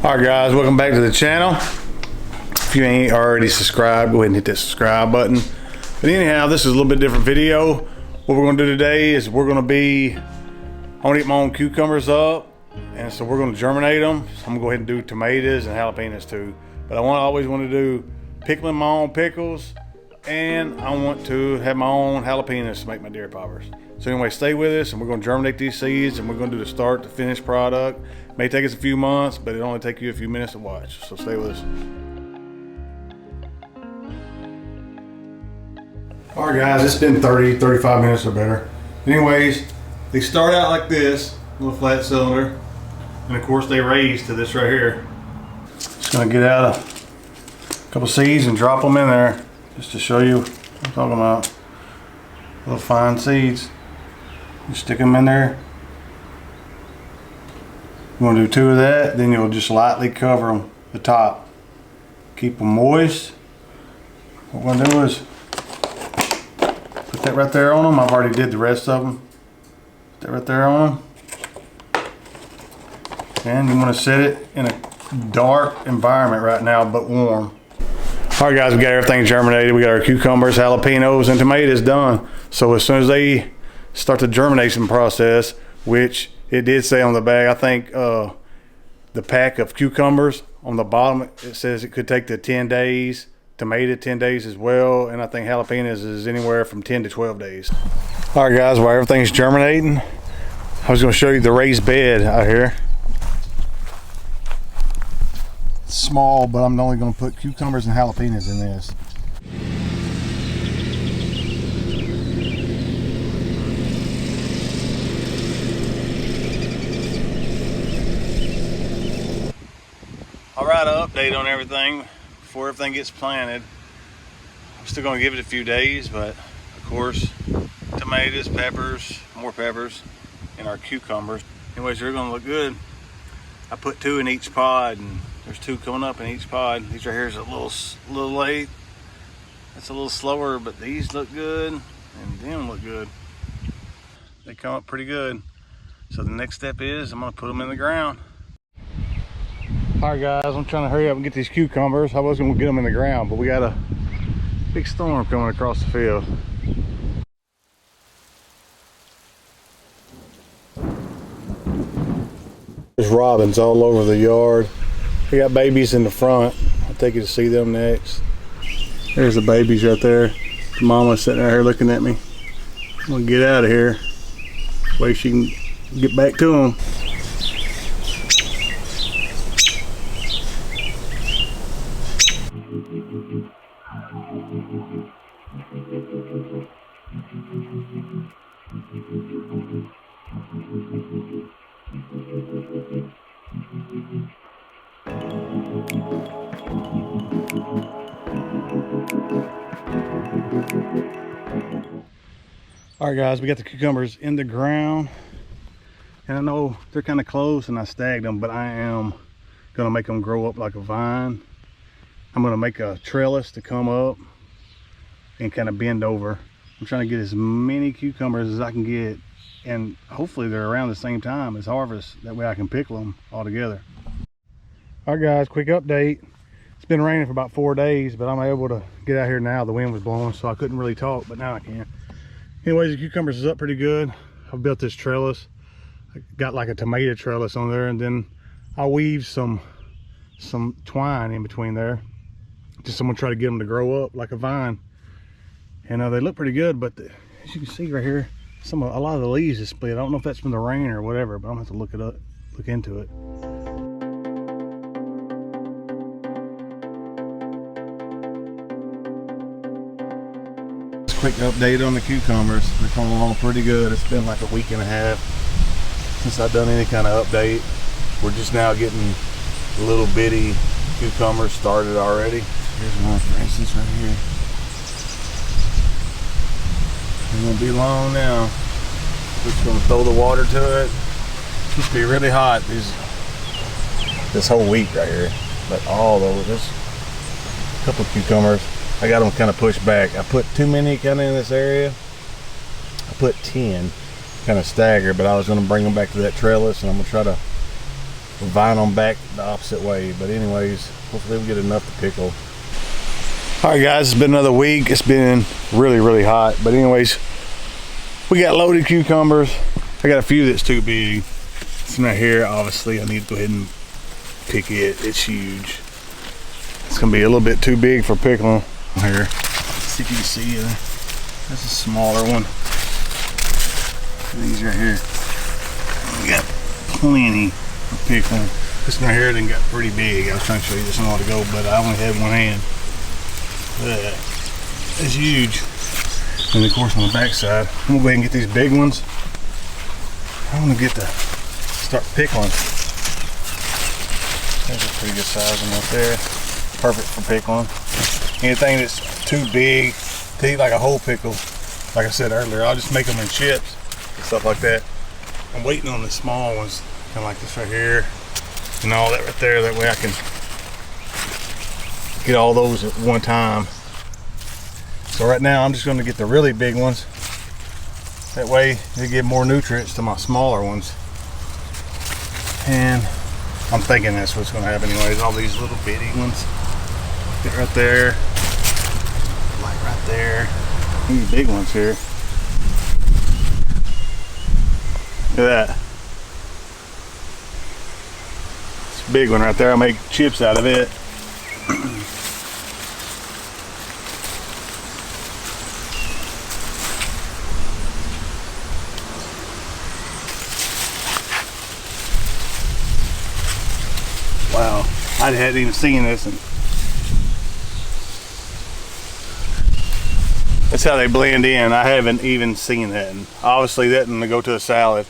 Alright guys, welcome back to the channel. If you ain't already subscribed, go ahead and hit that subscribe button. But anyhow, this is a little bit different video. What we're going to do today is I want to get my own cucumbers up, and so we're going to germinate them. So I'm going to go ahead and do tomatoes and jalapenos too. But I always want to do pickling my own pickles, and I want to have my own jalapenos to make my dairy poppers. So anyway, stay with us, and we're going to germinate these seeds, and we're going to do the start to finish product. May take us a few months, but it'll only take you a few minutes to watch. So stay with us. All right guys, it's been 35 minutes or better. Anyways, they start out like this, little flat cylinder, and of course they raise to this right here. Just gonna get out a couple seeds and drop them in there, just to show you what I'm talking about. Little fine seeds. You stick them in there. You want to do 2 of that, then you'll just lightly cover them, the top. Keep them moist. What we're going to do is put that right there on them. I've already did the rest of them. Put that right there on them. And you want to set it in a dark environment right now, but warm. Alright guys, we got everything germinated. We got our cucumbers, jalapenos, and tomatoes done. So as soon as they start the germination process, which it did say on the bag, I think the pack of cucumbers on the bottom, it says it could take to 10 days, tomato 10 days as well, and I think jalapenos is anywhere from 10 to 12 days. All right guys, while everything's germinating, I was going to show you the raised bed out here. It's small, but I'm only going to put cucumbers and jalapenos in this. Alright, an update on everything before everything gets planted. I'm still going to give it a few days, but of course, tomatoes, peppers, more peppers, and our cucumbers. Anyways, they're going to look good. I put 2 in each pod, and there's 2 coming up in each pod. These right here is a little late. It's a little slower, but these look good, and them look good. They come up pretty good. So the next step is I'm going to put them in the ground. Alright guys, I'm trying to hurry up and get these cucumbers. I was going to get them in the ground, but we got a big storm coming across the field. There's robins all over the yard. We got babies in the front. I'll take you to see them next. There's the babies right there. The mama's sitting right here looking at me. I'm going to get out of here. Way she can get back to them. Alright guys, we got the cucumbers in the ground, and I know they're kind of close and I snagged them, but I am going to make them grow up like a vine. I'm going to make a trellis to come up and kind of bend over. I'm trying to get as many cucumbers as I can get, and hopefully they're around the same time as harvest. That way I can pickle them all together. Alright guys, quick update. It's been raining for about 4 days, but I'm able to get out here now. The wind was blowing, so I couldn't really talk, but now I can. Anyways, the cucumbers is up pretty good. I've built this trellis. I got like a tomato trellis on there, and then I weave some twine in between there. Just someone try to get them to grow up like a vine. And they look pretty good, but as you can see right here, a lot of the leaves is split. I don't know if that's from the rain or whatever, but I'm gonna have to look into it. Quick update on the cucumbers. They're coming along pretty good. It's been like a week and a half since I've done any kind of update. We're just now getting little bitty cucumbers started already. Here's one for instance right here. It won't be long now. Just gonna throw the water to it. It's supposed to be really hot this whole week right here. But all over this, a couple of cucumbers. I got them kind of pushed back. I put too many kind of in this area. I put 10 kind of staggered, but I was going to bring them back to that trellis, and I'm going to try to vine them back the opposite way. But anyways, hopefully we get enough to pickle. All right, guys, it's been another week. It's been really hot. But anyways, we got loaded cucumbers. I got a few that's too big. This one right here, obviously, I need to go ahead and pick it. It's huge. It's gonna be a little bit too big for pickling here. Let's see if you can see it. That's a smaller one. These right here. We got plenty of pickling. This one right here done got pretty big. I was trying to show you this one a while ago, but I only had one hand. That is huge. And of course on the back side, I'm gonna go ahead and get these big ones. I want to get to start pickling. There's a pretty good size one right there. Perfect for pickling. Anything that's too big to eat like a whole pickle, like I said earlier, I'll just make them in chips and stuff like that. I'm waiting on the small ones, kind of like this right here, and all that right there. That way I can get all those at one time. So right now I'm just going to get the really big ones. That way they give more nutrients to my smaller ones. And I'm thinking that's what's going to happen anyways. All these little bitty ones. Get right there. Like right there. These big ones here. Look at that. It's a big one right there. I'll make chips out of it. Wow, I hadn't even seen this. And that's how they blend in. I haven't even seen that. And obviously that doesn't go to a salad.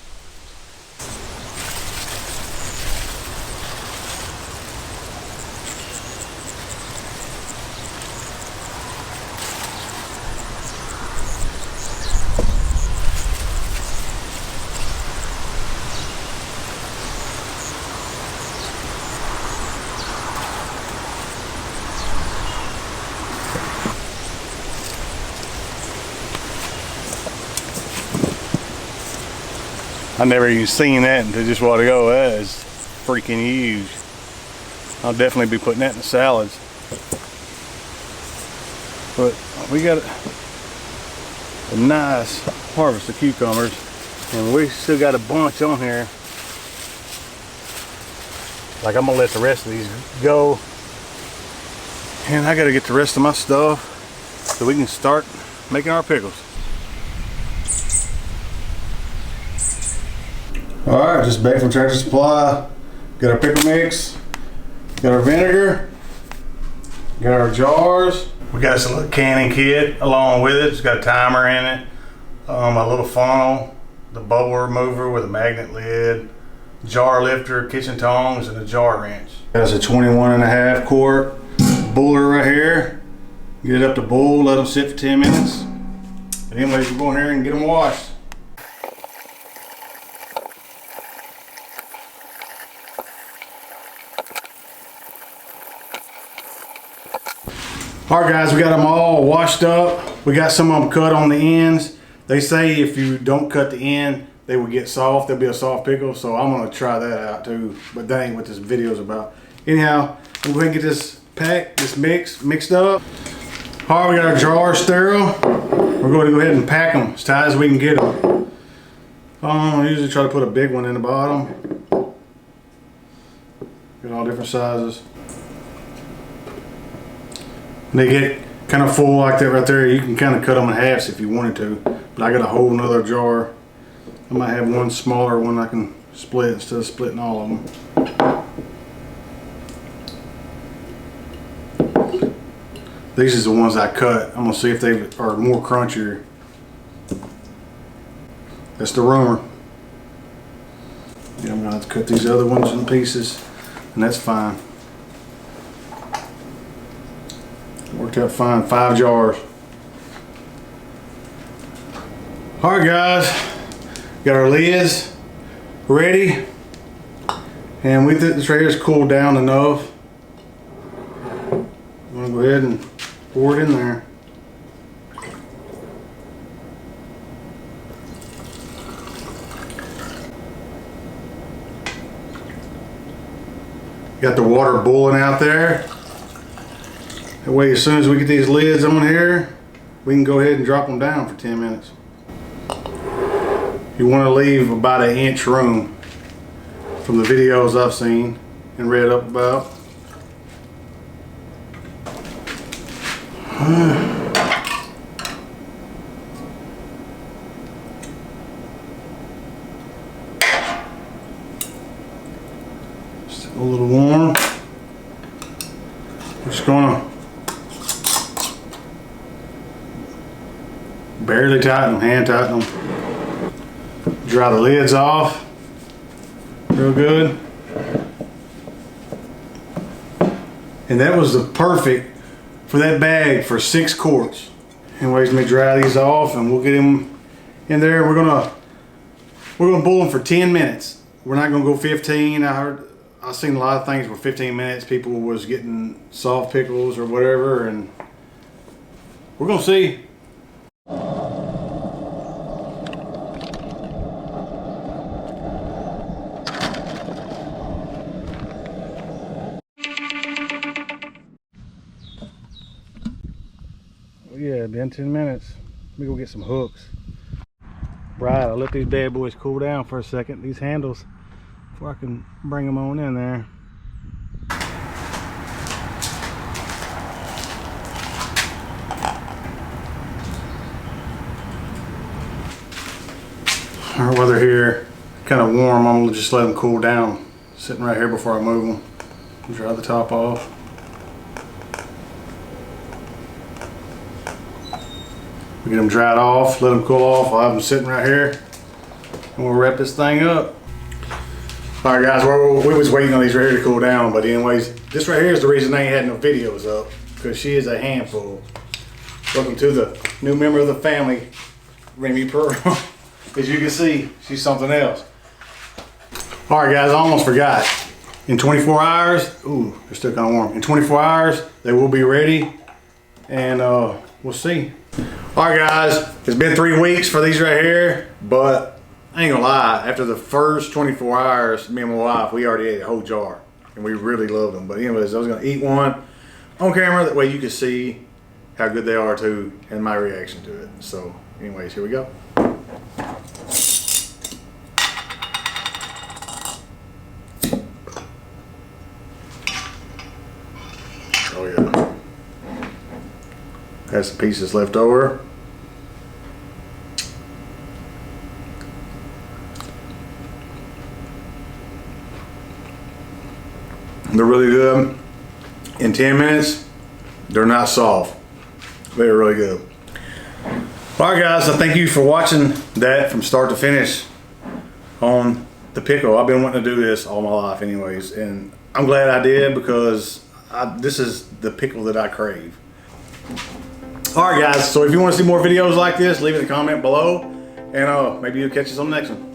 I never even seen that until just a while ago. That is freaking huge. I'll definitely be putting that in the salads. But we got a nice harvest of cucumbers, and we still got a bunch on here. Like, I'm gonna let the rest of these go, and I gotta get the rest of my stuff so we can start making our pickles. Alright, just back from Tractor Supply. Got our pickle mix, got our vinegar, got our jars. We got us a little canning kit along with it. It's got a timer in it, a little funnel, the bubble remover with a magnet lid, jar lifter, kitchen tongs, and a jar wrench. Got us a 21.5 quart buller right here. Get it up to boil, let them sit for 10 minutes. But anyways, we're going here and get them washed. Alright guys, we got them all washed up. We got some of them cut on the ends. They say if you don't cut the end, they will get soft. They'll be a soft pickle, so I'm gonna try that out too. But that ain't what this video is about. Anyhow, we'll go ahead and get this pack, this mixed up. Alright, we got our jars sterile. We're going to go ahead and pack them as tight as we can get them. I usually try to put a big one in the bottom. Got all different sizes. When they get kind of full like that right there, you can kind of cut them in halves if you wanted to. But I got a whole nother jar. I might have one smaller one I can split instead of splitting all of them. These is the ones I cut. I'm gonna see if they are more crunchier. That's the rumor. Yeah, I'm gonna have to cut these other ones in pieces, and that's fine. Worked out fine. 5 jars. Alright guys, got our lids ready, and we think this right here is cooled down enough. I'm gonna go ahead and pour it in there. Got the water boiling out there. That way, as soon as we get these lids on here, we can go ahead and drop them down for 10 minutes. You want to leave about 1 inch room from the videos I've seen and read up about. Still a little warm. Just gonna barely tighten them, hand tighten them. Dry the lids off real good. And that was the perfect for that bag for 6 quarts. Anyways, let me dry these off and we'll get them in there. We're gonna boil them for 10 minutes. We're not gonna go 15. I've seen a lot of things where 15 minutes people was getting soft pickles or whatever, and we're gonna see. Yeah, been 10 minutes. Let me go get some hooks. Right, I'll let these bad boys cool down for a second. These handles, before I can bring them on in there. Our weather here kind of warm. I'm gonna just let them cool down, sitting right here before I move them. Dry the top off. We get them dried off, let them cool off. I'll have them sitting right here, and we'll wrap this thing up. All right, guys, we was waiting on these right here to cool down, but anyways, this right here is the reason I ain't had no videos up, because she is a handful. Welcome to the new member of the family, Remy Pearl. As you can see, she's something else. All right, guys, I almost forgot. In 24 hours, ooh, they're still kind of warm. In 24 hours, they will be ready, and we'll see. All right, guys, it's been 3 weeks for these right here, but I ain't gonna lie, after the first 24 hours, me and my wife, we already ate a whole jar, and we really loved them. But anyways, I was gonna eat one on camera, that way you can see how good they are too, and my reaction to it. So anyways, here we go. Oh yeah. Got some pieces left over. They're really good. In 10 minutes, they're not soft. They're really good. All right, guys, so thank you for watching that from start to finish on the pickle. I've been wanting to do this all my life anyways, and I'm glad I did, because this is the pickle that I crave. All right, guys, so if you want to see more videos like this, leave it in the comment below, and maybe you'll catch us on the next one.